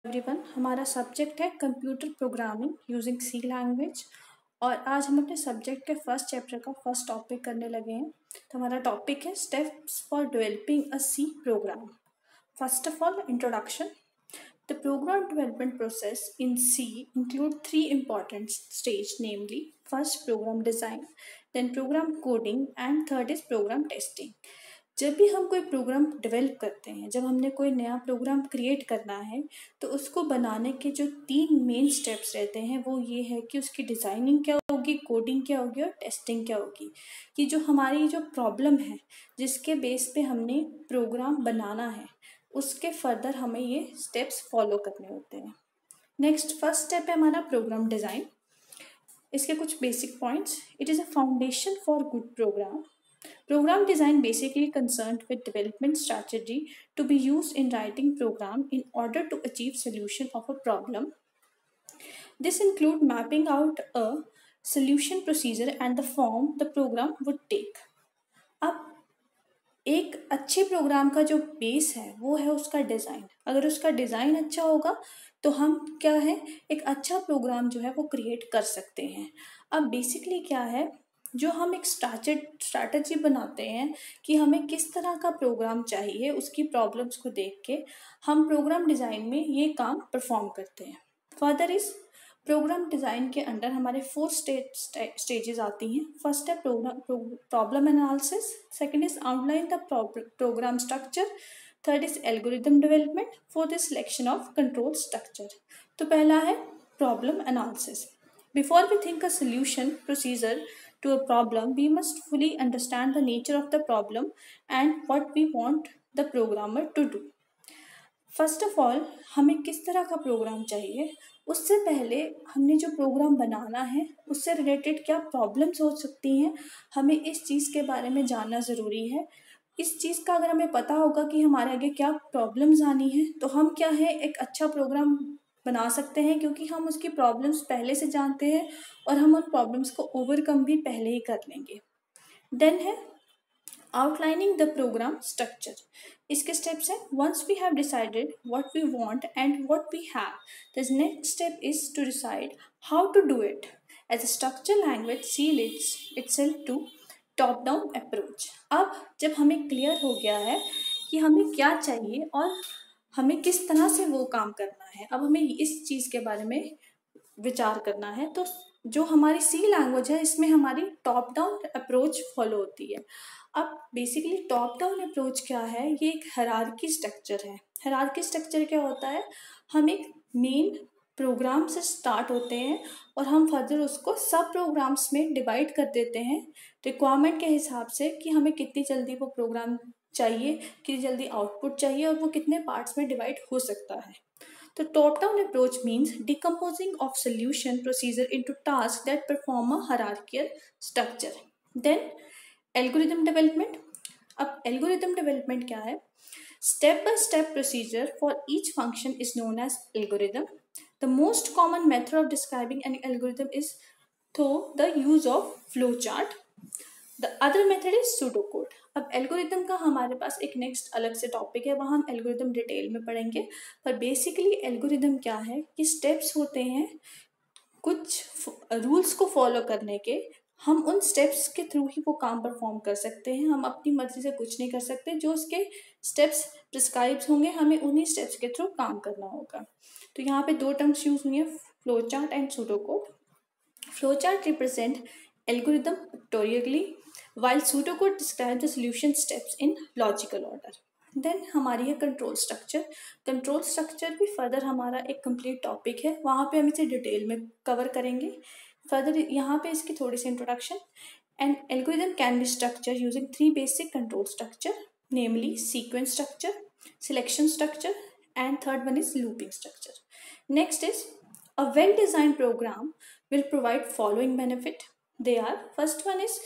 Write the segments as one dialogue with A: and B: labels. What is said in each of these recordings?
A: Everyone, हमारा subject है computer programming using C language. और आज हम अपने सब्जेक्ट के फर्स्ट चैप्टर का फर्स्ट टॉपिक करने लगे हैं। तो हमारा टॉपिक है steps for developing a C program. First of all, introduction. The program development process in C include three important stages, namely first program design, then program coding, and third is program testing. जब भी हम कोई programme develop करते हैं, जब हमने कोई नया प्रोग्राम क्रिएट करना है, तो उसको बनाने के जो तीन मेन स्टेप्स रहते हैं वो ये है कि उसकी डिज़ाइनिंग क्या होगी, कोडिंग क्या होगी और टेस्टिंग क्या होगी। कि जो हमारी जो प्रॉब्लम है जिसके बेस पे हमने प्रोग्राम बनाना है, उसके फर्दर हमें ये स्टेप्स फॉलो करने होते हैं। नेक्स्ट फर्स्ट स्टेप है हमारा प्रोग्राम डिज़ाइन। इसके कुछ basic points. It is a foundation for good program. Program design basically concerned with development strategy to be used in writing program in order to achieve solution of a problem. This include mapping out a solution procedure and the form the program would take. अब एक अच्छे programme का जो base है वो है उसका design. अगर उसका डिज़ाइन अच्छा होगा तो हम क्या है, एक अच्छा प्रोग्राम जो है वो क्रिएट कर सकते हैं। अब बेसिकली क्या है, जो हम एक स्ट्रैटेजी बनाते हैं कि हमें किस तरह का प्रोग्राम चाहिए, उसकी प्रॉब्लम्स को देख के हम प्रोग्राम डिज़ाइन में ये काम परफॉर्म करते हैं। फर्दर इस प्रोग्राम डिज़ाइन के अंडर हमारे 4 स्टेजेस आती हैं। फर्स्ट है problem analysis, second is outline the program structure, third is algorithm development, fourth is selection of control structure. तो पहला है problem analysis. Before we think a solution procedure to a problem, we must fully understand the nature of the problem and what we want the programmer to do. First of all, हमें किस तरह का programme चाहिए, उससे पहले हमने जो programme बनाना है उससे रिलेटेड क्या प्रॉब्लम्स हो सकती हैं, हमें इस चीज़ के बारे में जानना ज़रूरी है। इस चीज़ का अगर हमें पता होगा कि हमारे आगे क्या प्रॉब्लम्स आनी है, तो हम क्या है एक अच्छा प्रोग्राम बना सकते हैं, क्योंकि हम उसकी प्रॉब्लम्स पहले से जानते हैं और हम उन प्रॉब्लम्स को ओवरकम भी पहले ही कर लेंगे। देन है आउटलाइनिंग द प्रोग्राम स्ट्रक्चर। इसके स्टेप्स हैं, once we have decided what we want and what we have, the next step is to decide how to do it. As a structure language C leads itself to top down approach. अब जब हमें clear हो गया है कि हमें क्या चाहिए और हमें किस तरह से वो काम करना है, अब हमें इस चीज़ के बारे में विचार करना है, तो जो हमारी सी लैंग्वेज है इसमें हमारी टॉप डाउन अप्रोच फॉलो होती है। अब बेसिकली टॉप डाउन अप्रोच क्या है, ये एक हायरार्की स्ट्रक्चर है। हायरार्की स्ट्रक्चर क्या होता है, हम एक मेन प्रोग्राम से स्टार्ट होते हैं और हम फर्दर उसको सब प्रोग्राम्स में डिवाइड कर देते हैं रिक्वायरमेंट के हिसाब से कि हमें कितनी जल्दी वो प्रोग्राम चाहिए, कितनी जल्दी आउटपुट चाहिए और वो कितने पार्ट्स में डिवाइड हो सकता है। तो top down approach means decomposing of solution procedure into tasks that perform a hierarchical structure. Then algorithm development. अब algorithm development क्या है? Step by step procedure for each function is known as algorithm. The most common method of describing an algorithm is through the use of flowchart. The other method is pseudocode. अब algorithm का हमारे पास एक next अलग से topic है, वहाँ हम algorithm detail में पढ़ेंगे। पर बेसिकली एल्गोरिदम क्या है कि स्टेप्स होते हैं कुछ रूल्स को फॉलो करने के, हम उन स्टेप्स के थ्रू ही वो काम परफॉर्म कर सकते हैं। हम अपनी मर्जी से कुछ नहीं कर सकते, जो उसके स्टेप्स प्रिस्क्राइब्स होंगे हमें उन्हीं स्टेप्स के थ्रू काम करना होगा। तो यहाँ पे 2 टर्म्स यूज हुई हैं, flow chart and pseudocode. Flow chart represent algorithm pictorially while pseudocode describes the solution steps in logical order. Then हमारी है कंट्रोल स्ट्रक्चर। कंट्रोल स्ट्रक्चर भी फर्दर हमारा एक कंप्लीट टॉपिक है, वहाँ पे हम इसे डिटेल में कवर करेंगे। फर्दर यहाँ पे इसकी थोड़ी सी introduction. An algorithm can be structure using 3 basic control structure, namely sequence structure, selection structure and third one is looping structure. Next is a well designed program will provide following benefit. They are, first one is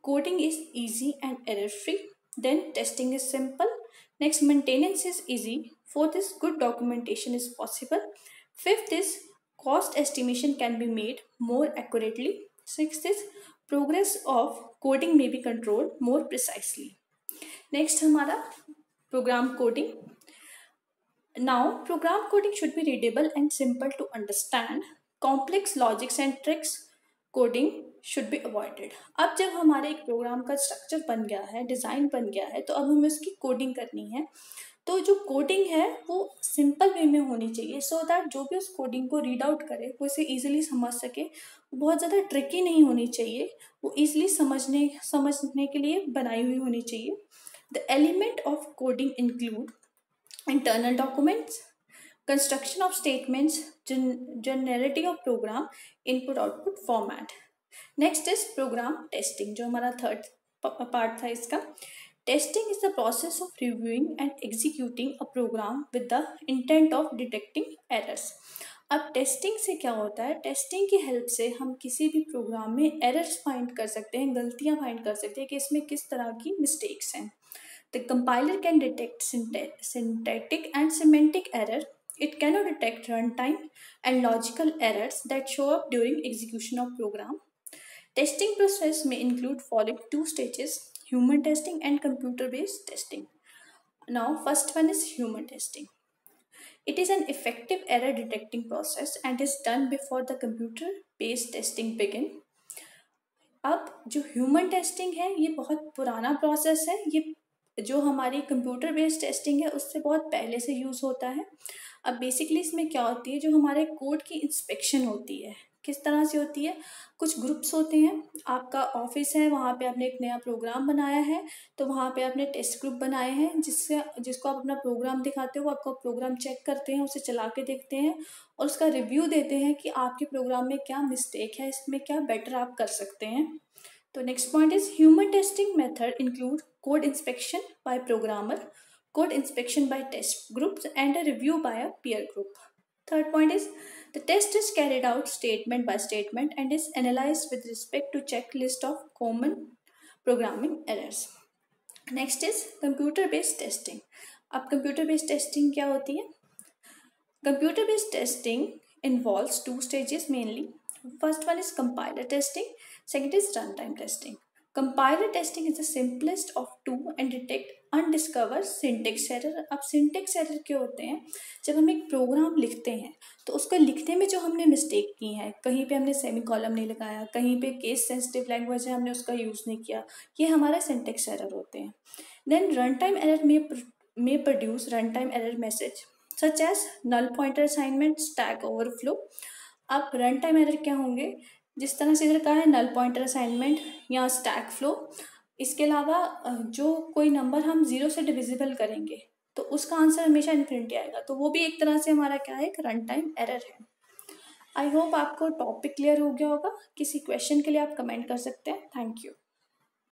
A: coding is easy and error free, then testing is simple, next maintenance is easy, fourth is good documentation is possible, fifth is cost estimation can be made more accurately, sixth is progress of coding may be controlled more precisely. Next हमारा program coding. Now, program coding should be readable and simple to understand. Complex logics and tricks coding should be avoided. अब जब हमारे एक programme का structure बन गया है, design बन गया है, तो अब हमें उसकी कोडिंग करनी है। तो जो कोडिंग है वो सिंपल वे में होनी चाहिए, सो दैट जो भी उस कोडिंग को रीड आउट करे वो इसे ईजिली समझ सके। बहुत ज़्यादा ट्रिकी नहीं होनी चाहिए, वो ईजिली समझने के लिए बनाई हुई होनी चाहिए। The element of coding include internal documents, construction of statements, generality of program, input output format. Next is program testing, जो हमारा थर्ड पार्ट था इसका। Testing is the process of reviewing and executing a program with the intent of detecting errors. अब testing से क्या होता है, testing की हेल्प से हम किसी भी प्रोग्राम में एरर्स फाइंड कर सकते हैं, गलतियां फाइंड कर सकते हैं कि इसमें किस तरह की मिस्टेक्स हैं। The compiler can detect syntactic and semantic error. It cannot detect runtime and logical errors that show up during execution of program. Testing process may include following two stages: human testing and computer-based testing. Now, first one is human testing. It is an effective error detecting process and is done before the computer-based testing begin. अब जो human testing है ये बहुत पुराना process है, ये जो हमारी कंप्यूटर बेस्ड टेस्टिंग है उससे बहुत पहले से यूज़ होता है। अब बेसिकली इसमें क्या होती है, जो हमारे कोड की इंस्पेक्शन होती है, किस तरह से होती है। कुछ ग्रुप्स होते हैं, आपका ऑफिस है, वहाँ पे आपने एक नया प्रोग्राम बनाया है, तो वहाँ पे आपने टेस्ट ग्रुप बनाए हैं जिसको आप अपना प्रोग्राम दिखाते हो, वो आपका प्रोग्राम चेक करते हैं, उसे चला के देखते हैं और उसका रिव्यू देते हैं कि आपके प्रोग्राम में क्या मिस्टेक है, इसमें क्या बेटर आप कर सकते हैं। तो next point is human testing method include code inspection by programmer, code inspection by test groups, and a review by a peer group. Third point is the test is carried out statement by statement and is analyzed with respect to checklist of common programming errors. Next is computer based testing. अब computer based testing क्या होती है? Computer based testing involves two stages mainly. First one is compiler testing, second is runtime testing. Compiler testing is the simplest of two and detect undiscovered syntax error. अब syntax error क्या होते हैं, जब हम एक प्रोग्राम लिखते हैं तो उसको लिखने में जो हमने मिस्टेक की है, कहीं पे हमने सेमी कॉलम नहीं लगाया, कहीं पे केस सेंसिटिव लैंग्वेज है हमने उसका यूज़ नहीं किया, ये हमारा syntax error होते हैं। Then runtime error may produce runtime error message such as null pointer assignment, stack overflow. अब रन टाइम एरर क्या होंगे, जिस तरह से इधर कहा है नल पॉइंटर असाइनमेंट या स्टैक फ्लो, इसके अलावा जो कोई नंबर हम 0 से डिविजिबल करेंगे तो उसका आंसर हमेशा इन्फिनिटी आएगा, तो वो भी एक तरह से हमारा क्या है, एक रन टाइम एरर है। आई होप आपको टॉपिक क्लियर हो गया होगा। किसी क्वेश्चन के लिए आप कमेंट कर सकते हैं। Thank you.